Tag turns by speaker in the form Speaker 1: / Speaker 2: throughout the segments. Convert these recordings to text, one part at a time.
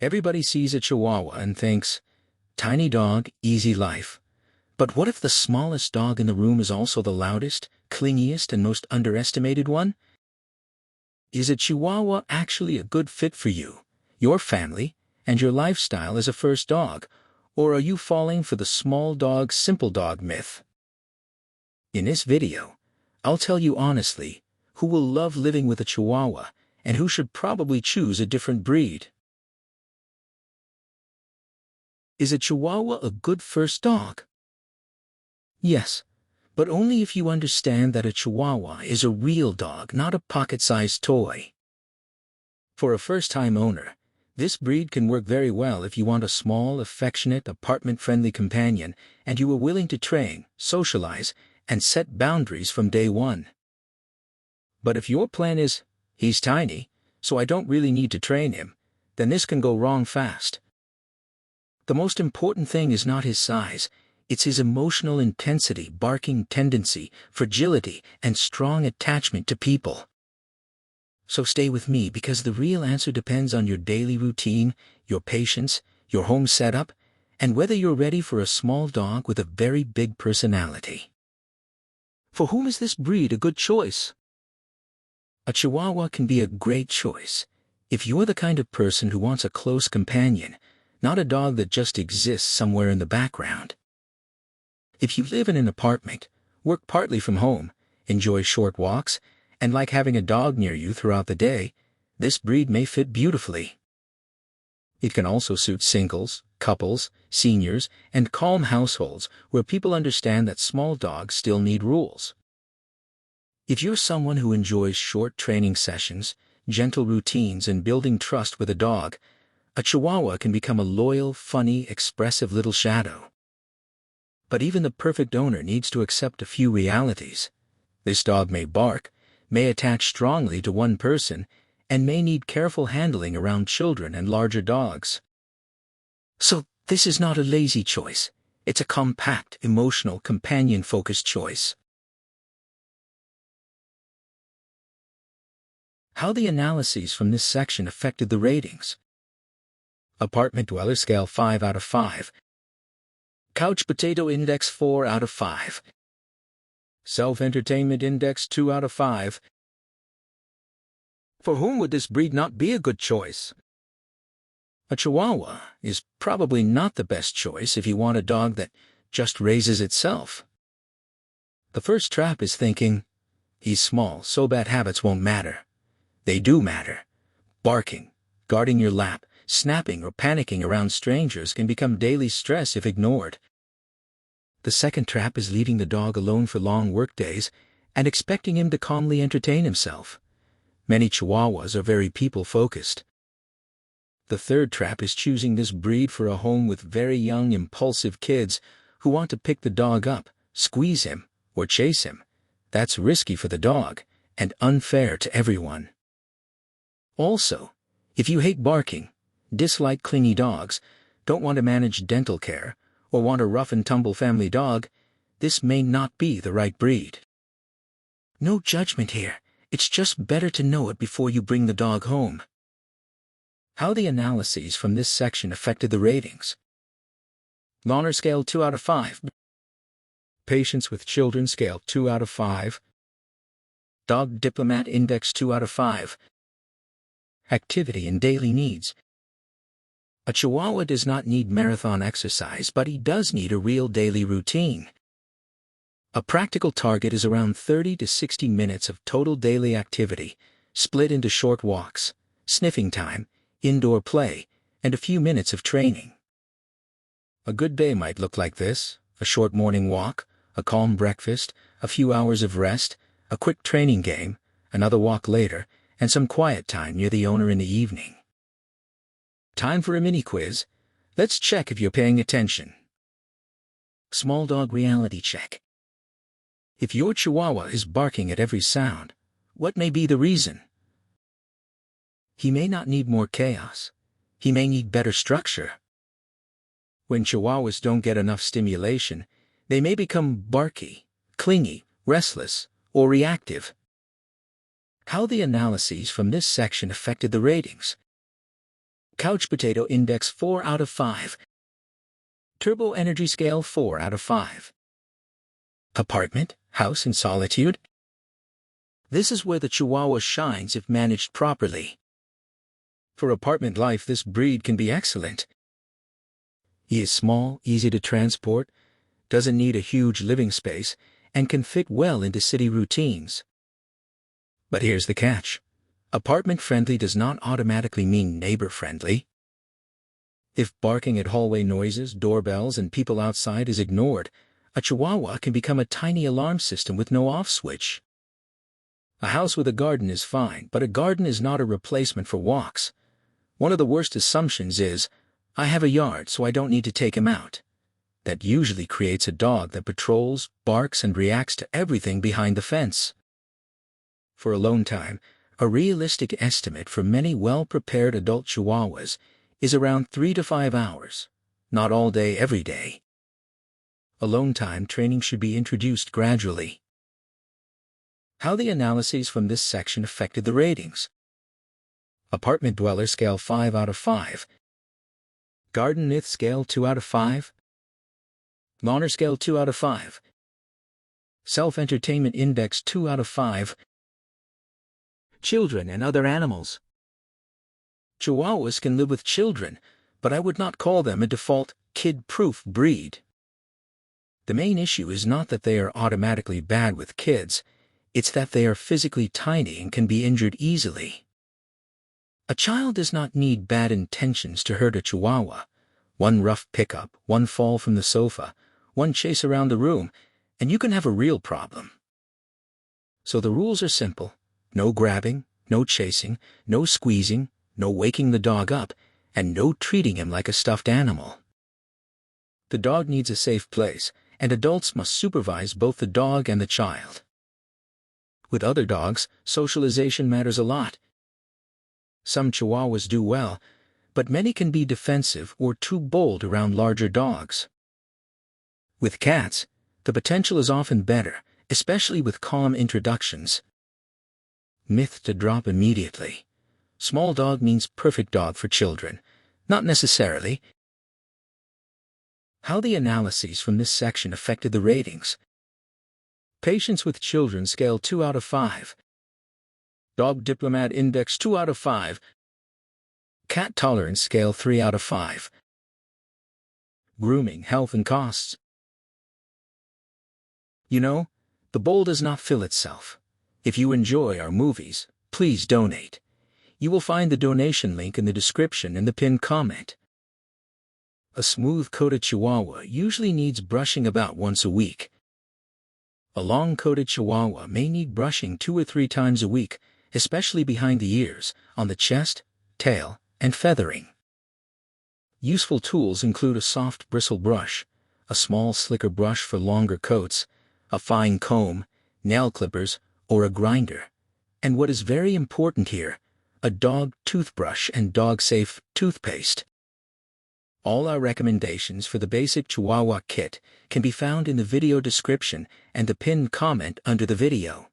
Speaker 1: Everybody sees a Chihuahua and thinks, tiny dog, easy life. But what if the smallest dog in the room is also the loudest, clingiest, and most underestimated one? Is a Chihuahua actually a good fit for you, your family, and your lifestyle as a first dog, or are you falling for the small dog, simple dog myth? In this video, I'll tell you honestly who will love living with a Chihuahua and who should probably choose a different breed. Is a Chihuahua a good first dog? Yes, but only if you understand that a Chihuahua is a real dog, not a pocket-sized toy. For a first-time owner, this breed can work very well if you want a small, affectionate, apartment-friendly companion and you are willing to train, socialize, and set boundaries from day one. But if your plan is, he's tiny, so I don't really need to train him, then this can go wrong fast. The most important thing is not his size, it's his emotional intensity, barking tendency, fragility, and strong attachment to people. So stay with me because the real answer depends on your daily routine, your patience, your home setup, and whether you're ready for a small dog with a very big personality. For whom is this breed a good choice? A Chihuahua can be a great choice if you're the kind of person who wants a close companion, not a dog that just exists somewhere in the background. If you live in an apartment, work partly from home, enjoy short walks, and like having a dog near you throughout the day, this breed may fit beautifully. It can also suit singles, couples, seniors, and calm households where people understand that small dogs still need rules. If you're someone who enjoys short training sessions, gentle routines, and building trust with a dog, a Chihuahua can become a loyal, funny, expressive little shadow. But even the perfect owner needs to accept a few realities. This dog may bark, may attach strongly to one person, and may need careful handling around children and larger dogs. So this is not a lazy choice. It's a compact, emotional, companion-focused choice. How the analyses from this section affected the ratings. Apartment Dweller Scale 5 out of 5. Couch Potato Index 4 out of 5. Self-Entertainment Index 2 out of 5. For whom would this breed not be a good choice? A Chihuahua is probably not the best choice if you want a dog that just raises itself. The first trap is thinking, he's small, so bad habits won't matter. They do matter. Barking, guarding your lap, snapping or panicking around strangers can become daily stress if ignored. The second trap is leaving the dog alone for long workdays and expecting him to calmly entertain himself. Many Chihuahuas are very people-focused. The third trap is choosing this breed for a home with very young, impulsive kids who want to pick the dog up, squeeze him, or chase him. That's risky for the dog and unfair to everyone. Also, if you hate barking, dislike clingy dogs, don't want to manage dental care, or want a rough-and-tumble family dog, this may not be the right breed. No judgment here, it's just better to know it before you bring the dog home. How the analyses from this section affected the ratings. Loner Scale 2 out of 5. Patience with Children Scale 2 out of 5. Dog Diplomat Index 2 out of 5. Activity and daily needs. A Chihuahua does not need marathon exercise, but he does need a real daily routine. A practical target is around 30 to 60 minutes of total daily activity, split into short walks, sniffing time, indoor play, and a few minutes of training. A good day might look like this: a short morning walk, a calm breakfast, a few hours of rest, a quick training game, another walk later, and some quiet time near the owner in the evening. Time for a mini quiz. Let's check if you're paying attention. Small dog reality check. If your Chihuahua is barking at every sound, what may be the reason? He may not need more chaos. He may need better structure. When Chihuahuas don't get enough stimulation, they may become barky, clingy, restless, or reactive. How the analyses from this section affected the ratings. Couch potato index 4 out of 5. Turbo energy scale 4 out of 5. Apartment, house, and solitude. This is where the Chihuahua shines if managed properly. For apartment life, this breed can be excellent. He is small, easy to transport, doesn't need a huge living space, and can fit well into city routines. But here's the catch. Apartment-friendly does not automatically mean neighbor-friendly. If barking at hallway noises, doorbells, and people outside is ignored, a Chihuahua can become a tiny alarm system with no off switch. A house with a garden is fine, but a garden is not a replacement for walks. One of the worst assumptions is, I have a yard, so I don't need to take him out. That usually creates a dog that patrols, barks, and reacts to everything behind the fence. For alone time, a realistic estimate for many well-prepared adult Chihuahuas is around 3 to 5 hours, not all day every day. Alone time training should be introduced gradually. How the analyses from this section affected the ratings. Apartment dweller scale 5 out of 5. Garden myth scale 2 out of 5. Loner scale 2 out of 5. Self-entertainment index 2 out of 5. Children and other animals. Chihuahuas can live with children, but I would not call them a default, kid-proof breed. The main issue is not that they are automatically bad with kids, it's that they are physically tiny and can be injured easily. A child does not need bad intentions to hurt a Chihuahua. One rough pickup, one fall from the sofa, one chase around the room, and you can have a real problem. So the rules are simple. No grabbing, no chasing, no squeezing, no waking the dog up, and no treating him like a stuffed animal. The dog needs a safe place, and adults must supervise both the dog and the child. With other dogs, socialization matters a lot. Some Chihuahuas do well, but many can be defensive or too bold around larger dogs. With cats, the potential is often better, especially with calm introductions. Myth to drop immediately. Small dog means perfect dog for children. Not necessarily. How the analyses from this section affected the ratings. Patience with children scale 2 out of 5. Dog diplomat index 2 out of 5. Cat tolerance scale 3 out of 5. Grooming health and costs. You know, the bowl does not fill itself. If you enjoy our movies, please donate. You will find the donation link in the description and the pinned comment. A smooth-coated Chihuahua usually needs brushing about once a week. A long-coated Chihuahua may need brushing 2 or 3 times a week, especially behind the ears, on the chest, tail, and feathering. Useful tools include a soft bristle brush, a small slicker brush for longer coats, a fine comb, nail clippers, or a grinder. And what is very important here, a dog toothbrush and dog-safe toothpaste. All our recommendations for the basic Chihuahua kit can be found in the video description and the pinned comment under the video.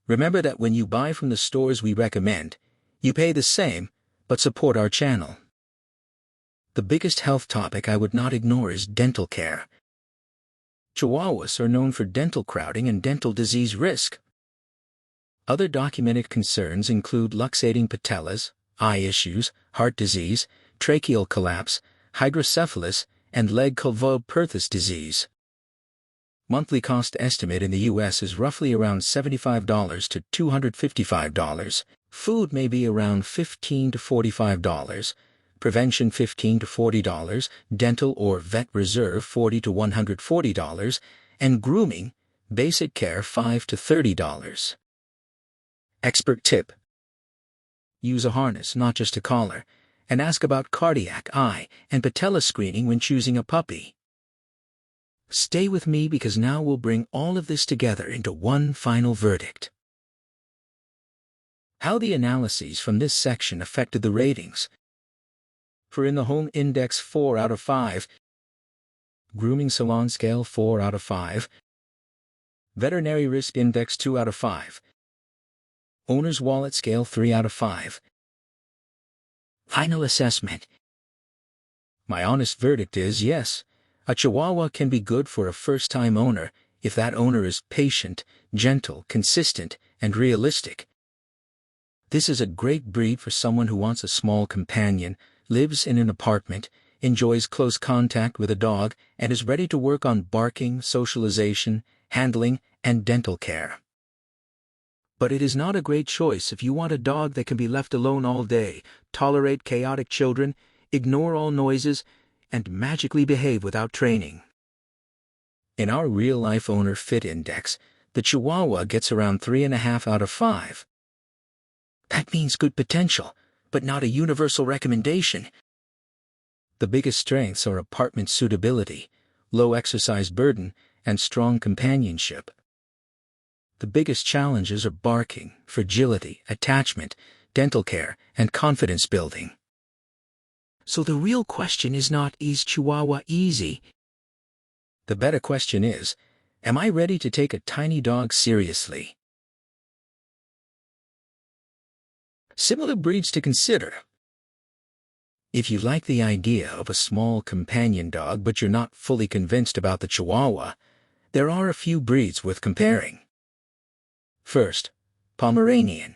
Speaker 1: Remember that when you buy from the stores we recommend, you pay the same, but support our channel. The biggest health topic I would not ignore is dental care. Chihuahuas are known for dental crowding and dental disease risk. Other documented concerns include luxating patellas, eye issues, heart disease, tracheal collapse, hydrocephalus, and leg calvoperthus disease. Monthly cost estimate in the U.S. is roughly around $75 to $255. Food may be around $15 to $45. Prevention $15 to $40. Dental or vet reserve $40 to $140. And grooming, basic care $5 to $30. Expert tip. Use a harness, not just a collar, and ask about cardiac, eye, and patella screening when choosing a puppy. Stay with me because now we'll bring all of this together into one final verdict. How the analyses from this section affected the ratings. For in the home index 4 out of 5. Grooming salon scale 4 out of 5. Veterinary risk index 2 out of 5. Owner's wallet scale 3 out of 5. Final assessment. My honest verdict is yes, a Chihuahua can be good for a first-time owner if that owner is patient, gentle, consistent, and realistic. This is a great breed for someone who wants a small companion, lives in an apartment, enjoys close contact with a dog, and is ready to work on barking, socialization, handling, and dental care. But it is not a great choice if you want a dog that can be left alone all day, tolerate chaotic children, ignore all noises, and magically behave without training. In our real-life owner fit index, the Chihuahua gets around 3.5 out of 5. That means good potential, but not a universal recommendation. The biggest strengths are apartment suitability, low exercise burden, and strong companionship. The biggest challenges are barking, fragility, attachment, dental care, and confidence building. So the real question is not, is Chihuahua easy? The better question is, am I ready to take a tiny dog seriously? Similar breeds to consider. If you like the idea of a small companion dog but you're not fully convinced about the Chihuahua, there are a few breeds worth comparing. First, Pomeranian.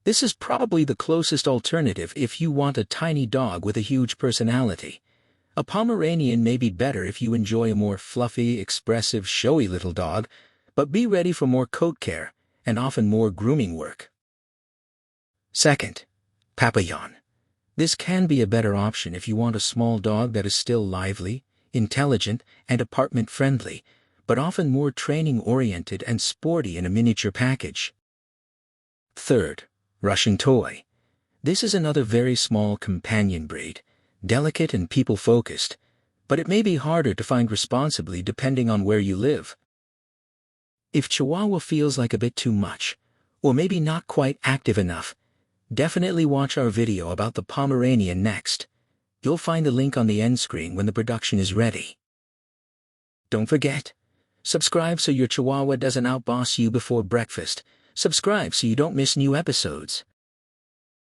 Speaker 1: This is probably the closest alternative if you want a tiny dog with a huge personality. A Pomeranian may be better if you enjoy a more fluffy, expressive, showy little dog, but be ready for more coat care and often more grooming work. Second, Papillon. This can be a better option if you want a small dog that is still lively, intelligent, and apartment-friendly, but often more training-oriented and sporty in a miniature package. Third, Russian Toy. This is another very small companion breed, delicate and people-focused, but it may be harder to find responsibly depending on where you live. If Chihuahua feels like a bit too much, or maybe not quite active enough, definitely watch our video about the Pomeranian next. You'll find the link on the end screen when the production is ready. Don't forget, subscribe so your Chihuahua doesn't outboss you before breakfast. Subscribe so you don't miss new episodes.